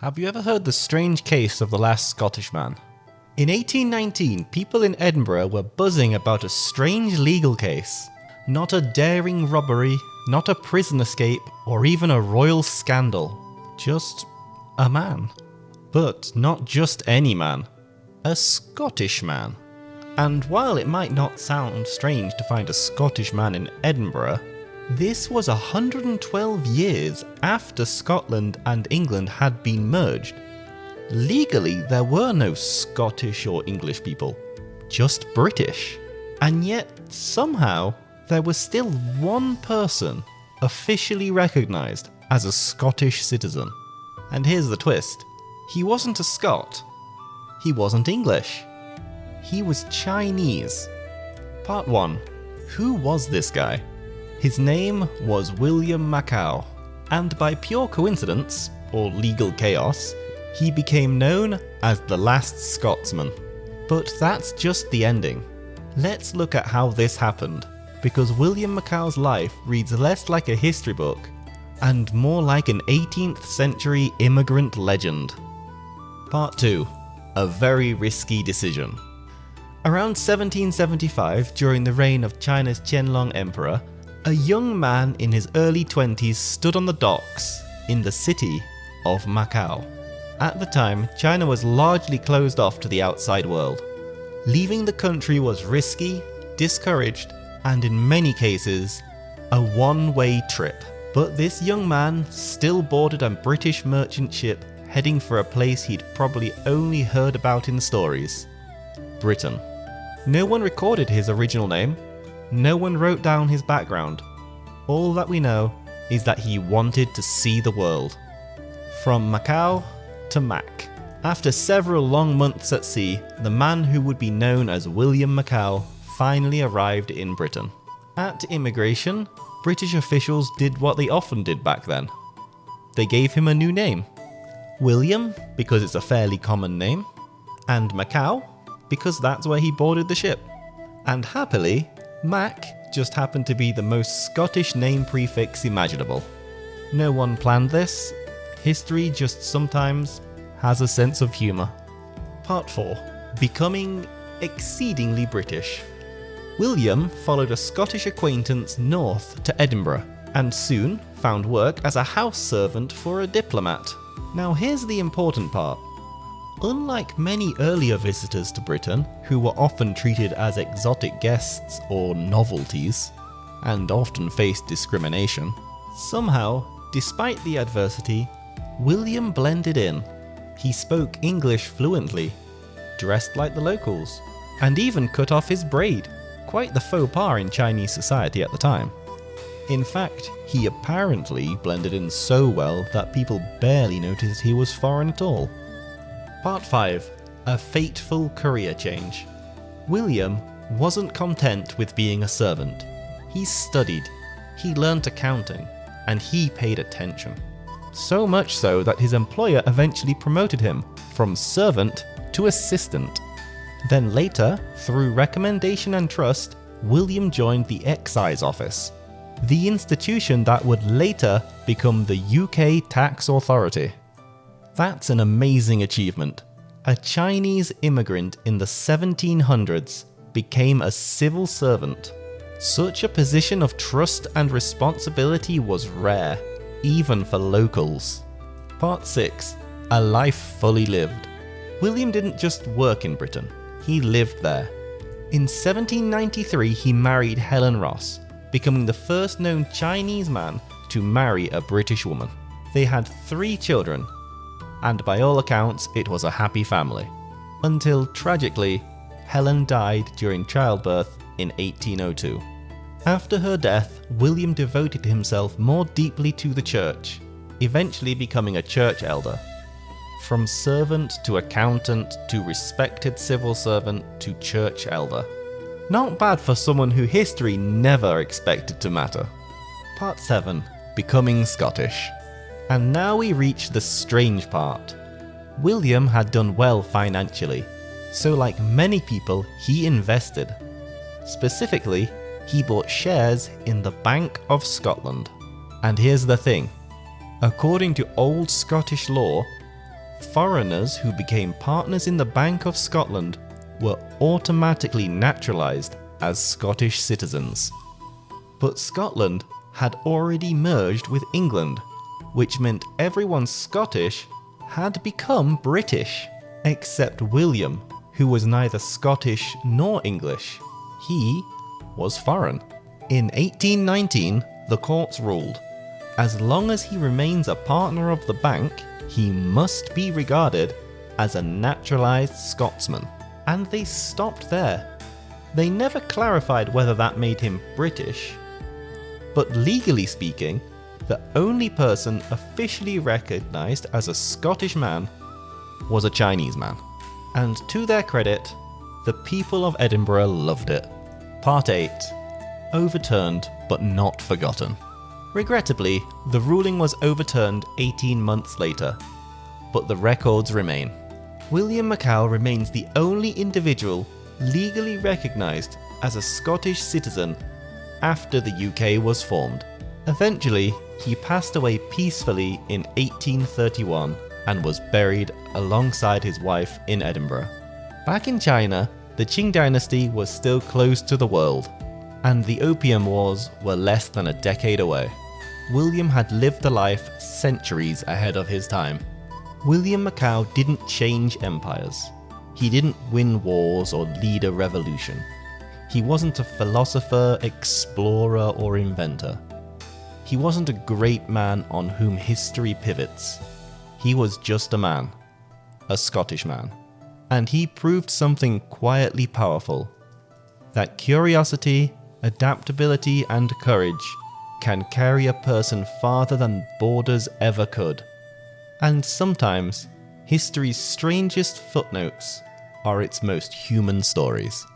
Have you ever heard the strange case of the Last Scotsman? In 1819, people in Edinburgh were buzzing about a strange legal case. Not a daring robbery, not a prison escape, or even a royal scandal. Just a man. But not just any man. A Scottish man. And while it might not sound strange to find a Scottish man in Edinburgh, this was 112 years after Scotland and England had been merged. Legally, there were no Scottish or English people, just British. And yet, somehow, there was still one person officially recognised as a Scottish citizen. And here's the twist. He wasn't a Scot. He wasn't English. He was Chinese. Part 1. Who was this guy? His name was William Macao, and by pure coincidence, or legal chaos, he became known as the Last Scotsman. But that's just the ending. Let's look at how this happened, because William Macao's life reads less like a history book, and more like an 18th century immigrant legend. Part 2. A very risky decision. Around 1775, during the reign of China's Qianlong Emperor, a young man in his early 20s stood on the docks in the city of Macao. At the time, China was largely closed off to the outside world. Leaving the country was risky, discouraged, and in many cases, a one-way trip. But this young man still boarded a British merchant ship heading for a place he'd probably only heard about in stories: Britain. No one recorded his original name. No one wrote down his background. All that we know is that he wanted to see the world. From Macao to Mac. After several long months at sea, the man who would be known as William Macao finally arrived in Britain. At immigration, British officials did what they often did back then. They gave him a new name. William, because it's a fairly common name, and Macao, because that's where he boarded the ship. And happily, Mac just happened to be the most Scottish name prefix imaginable. No one planned this. History just sometimes has a sense of humour. Part 4. Becoming exceedingly British. William followed a Scottish acquaintance north to Edinburgh, and soon found work as a house servant for a diplomat. Now here's the important part. Unlike many earlier visitors to Britain, who were often treated as exotic guests or novelties, and often faced discrimination, somehow, despite the adversity, William blended in. He spoke English fluently, dressed like the locals, and even cut off his braid, quite the faux pas in Chinese society at the time. In fact, he apparently blended in so well that people barely noticed he was foreign at all. Part 5. A fateful career change. William wasn't content with being a servant. He studied, he learned accounting, and he paid attention. So much so that his employer eventually promoted him from servant to assistant. Then later, through recommendation and trust, William joined the Excise Office, the institution that would later become the UK Tax Authority. That's an amazing achievement. A Chinese immigrant in the 1700s became a civil servant. Such a position of trust and responsibility was rare, even for locals. Part 6. A life fully lived. William didn't just work in Britain, he lived there. In 1793 he married Helen Ross, becoming the first known Chinese man to marry a British woman. They had 3 children, and by all accounts it was a happy family. Until, tragically, Helen died during childbirth in 1802. After her death, William devoted himself more deeply to the church, eventually becoming a church elder. From servant to accountant to respected civil servant to church elder. Not bad for someone who history never expected to matter. Part 7. Becoming Scottish. And now we reach the strange part. William had done well financially, so like many people, he invested. Specifically, he bought shares in the Bank of Scotland. And here's the thing. According to old Scottish law, Foreigners who became partners in the Bank of Scotland were automatically naturalized as Scottish citizens. But Scotland had already merged with England, which meant everyone Scottish had become British, except William, who was neither Scottish nor English. He was foreign. In 1819, the courts ruled, as long as he remains a partner of the bank, he must be regarded as a naturalized Scotsman. And they stopped there. They never clarified whether that made him British. But legally speaking, the only person officially recognized as a Scottish man was a Chinese man. And to their credit, the people of Edinburgh loved it. Part 8. Overturned but not forgotten. Regrettably, the ruling was overturned 18 months later, but the records remain. William Macao remains the only individual legally recognised as a Scottish citizen after the UK was formed. Eventually, he passed away peacefully in 1831 and was buried alongside his wife in Edinburgh. Back in China, the Qing Dynasty was still closed to the world, and the Opium Wars were less than a decade away. William had lived a life centuries ahead of his time. William Macao didn't change empires. He didn't win wars or lead a revolution. He wasn't a philosopher, explorer, or inventor. He wasn't a great man on whom history pivots. He was just a man, a Scottish man. And he proved something quietly powerful, that curiosity, adaptability, and courage can carry a person farther than borders ever could. And sometimes, history's strangest footnotes are its most human stories.